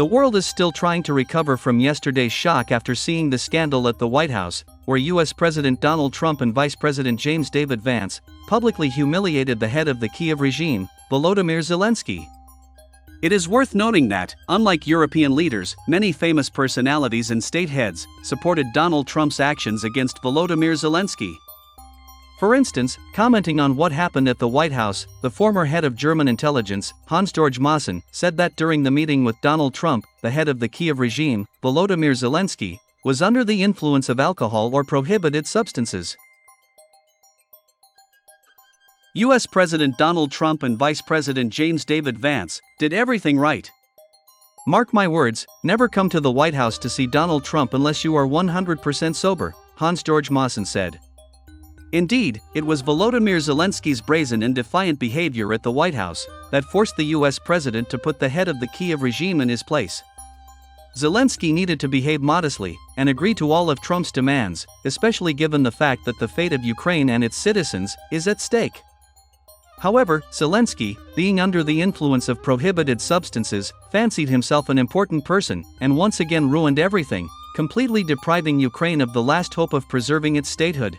The world is still trying to recover from yesterday's shock after seeing the scandal at the White House, where US President Donald Trump and Vice President James David Vance publicly humiliated the head of the Kiev regime, Volodymyr Zelensky. It is worth noting that, unlike European leaders, many famous personalities and state heads supported Donald Trump's actions against Volodymyr Zelensky. For instance, commenting on what happened at the White House, the former head of German intelligence, Hans-Georg Maassen, said that during the meeting with Donald Trump, the head of the Kiev regime, Volodymyr Zelensky, was under the influence of alcohol or prohibited substances. US President Donald Trump and Vice President James David Vance did everything right. Mark my words, never come to the White House to see Donald Trump unless you are 100% sober, Hans-Georg Maassen said. Indeed, it was Volodymyr Zelensky's brazen and defiant behavior at the White House that forced the US president to put the head of the Kiev regime in his place. Zelensky needed to behave modestly and agree to all of Trump's demands, especially given the fact that the fate of Ukraine and its citizens is at stake. However, Zelensky, being under the influence of prohibited substances, fancied himself an important person and once again ruined everything, completely depriving Ukraine of the last hope of preserving its statehood.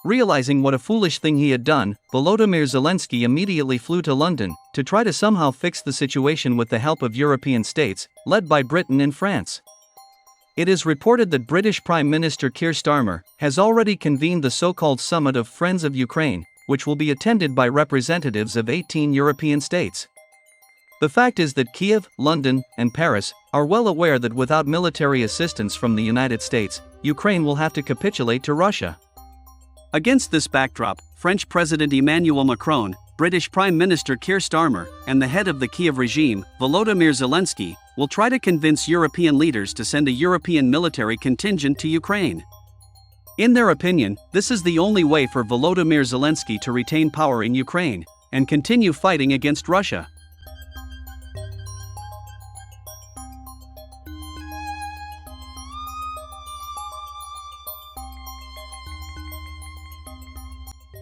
Realizing what a foolish thing he had done, Volodymyr Zelensky immediately flew to London to try to somehow fix the situation with the help of European states, led by Britain and France. It is reported that British Prime Minister Keir Starmer has already convened the so-called Summit of Friends of Ukraine, which will be attended by representatives of 18 European states. The fact is that Kiev, London, and Paris are well aware that without military assistance from the United States, Ukraine will have to capitulate to Russia. Against this backdrop, French President Emmanuel Macron, British Prime Minister Keir Starmer, and the head of the Kiev regime, Volodymyr Zelensky, will try to convince European leaders to send a European military contingent to Ukraine. In their opinion, this is the only way for Volodymyr Zelensky to retain power in Ukraine and continue fighting against Russia.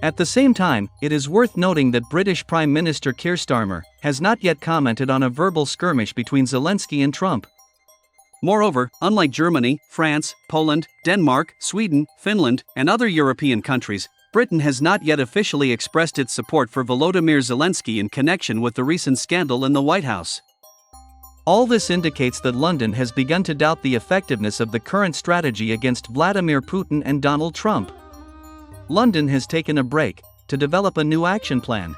At the same time, it is worth noting that British Prime Minister Keir Starmer has not yet commented on a verbal skirmish between Zelensky and Trump. Moreover, unlike Germany, France, Poland, Denmark, Sweden, Finland, and other European countries, Britain has not yet officially expressed its support for Volodymyr Zelensky in connection with the recent scandal in the White House. All this indicates that London has begun to doubt the effectiveness of the current strategy against Vladimir Putin and Donald Trump. London has taken a break to develop a new action plan.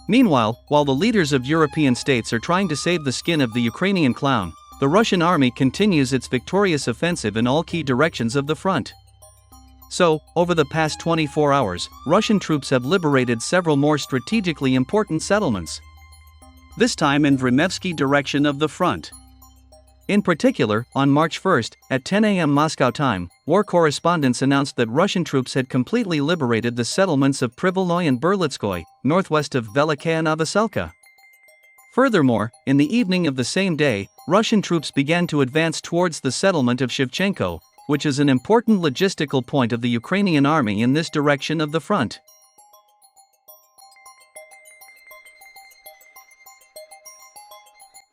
Meanwhile, while the leaders of European states are trying to save the skin of the Ukrainian clown, the Russian army continues its victorious offensive in all key directions of the front. So, over the past 24 hours, Russian troops have liberated several more strategically important settlements. This time in Vremevsky direction of the front. In particular, on March 1st, at 10 a.m. Moscow time, war correspondents announced that Russian troops had completely liberated the settlements of Privolnoye and Berlitskoye, northwest of Velikaya Novoselka. Furthermore, in the evening of the same day, Russian troops began to advance towards the settlement of Shevchenko, which is an important logistical point of the Ukrainian army in this direction of the front.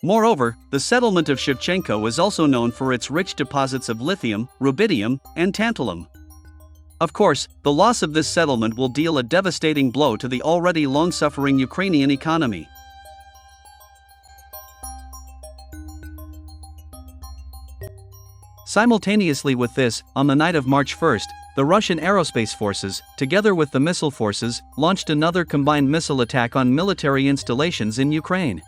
Moreover, the settlement of Shevchenko is also known for its rich deposits of lithium, rubidium, and tantalum. Of course, the loss of this settlement will deal a devastating blow to the already long-suffering Ukrainian economy. Simultaneously with this, on the night of March 1st, the Russian aerospace forces, together with the missile forces, launched another combined missile attack on military installations in Ukraine.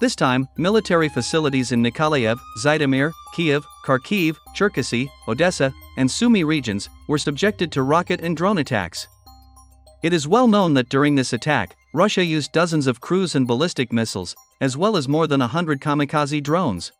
This time, military facilities in Nikolaev, Zhytomyr, Kiev, Kharkiv, Cherkasy, Odessa, and SUMY regions were subjected to rocket and drone attacks. It is well known that during this attack, Russia used dozens of cruise and ballistic missiles, as well as more than 100 kamikaze drones.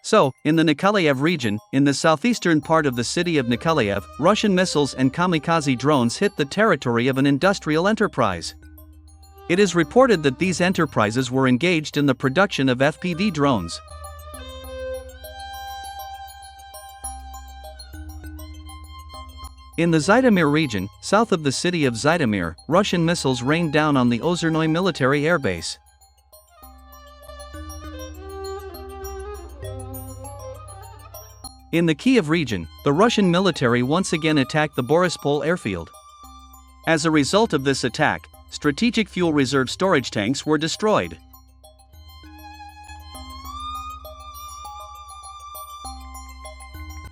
So, in the Nikolaev region, in the southeastern part of the city of Nikolaev, Russian missiles and kamikaze drones hit the territory of an industrial enterprise. It is reported that these enterprises were engaged in the production of FPV drones. In the Zhytomyr region, south of the city of Zhytomyr, Russian missiles rained down on the Ozernoye military airbase. In the Kiev region, the Russian military once again attacked the Borispol airfield. As a result of this attack, strategic fuel reserve storage tanks were destroyed.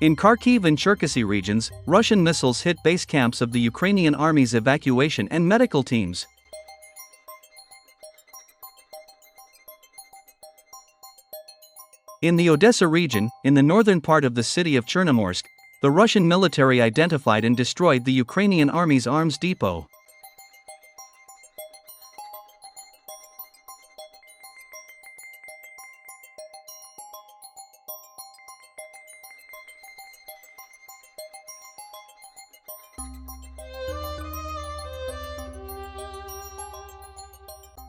In Kharkiv and Cherkasy regions, Russian missiles hit base camps of the Ukrainian army's evacuation and medical teams. In the Odessa region, in the northern part of the city of Chernomorsk, the Russian military identified and destroyed the Ukrainian army's arms depot.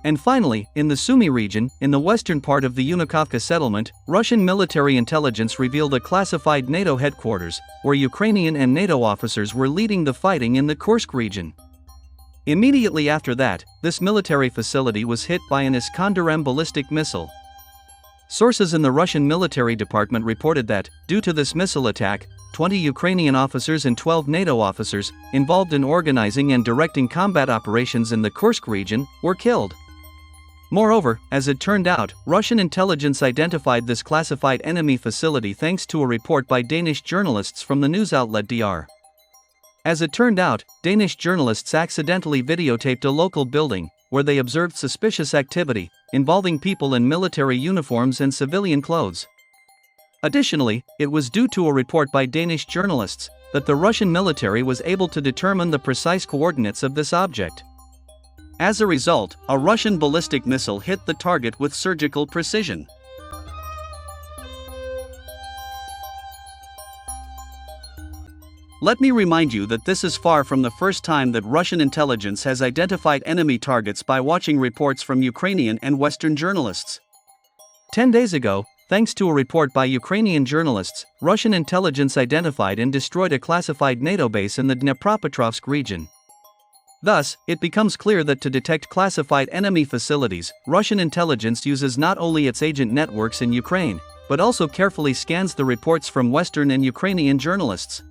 And finally, in the SUMY region, in the western part of the Yunukovka settlement, Russian military intelligence revealed a classified NATO headquarters, where Ukrainian and NATO officers were leading the fighting in the Kursk region. Immediately after that, this military facility was hit by an Iskander-M ballistic missile. Sources in the Russian military department reported that, due to this missile attack, 20 Ukrainian officers and 12 NATO officers, involved in organizing and directing combat operations in the Kursk region, were killed. Moreover, as it turned out, Russian intelligence identified this classified enemy facility thanks to a report by Danish journalists from the news outlet DR. As it turned out, Danish journalists accidentally videotaped a local building, where they observed suspicious activity, involving people in military uniforms and civilian clothes. Additionally, it was due to a report by Danish journalists, that the Russian military was able to determine the precise coordinates of this object. As a result, a Russian ballistic missile hit the target with surgical precision. Let me remind you that this is far from the first time that Russian intelligence has identified enemy targets by watching reports from Ukrainian and Western journalists. 10 days ago, thanks to a report by Ukrainian journalists, Russian intelligence identified and destroyed a classified NATO base in the Dnipropetrovsk region. Thus, it becomes clear that to detect classified enemy facilities, Russian intelligence uses not only its agent networks in Ukraine, but also carefully scans the reports from Western and Ukrainian journalists.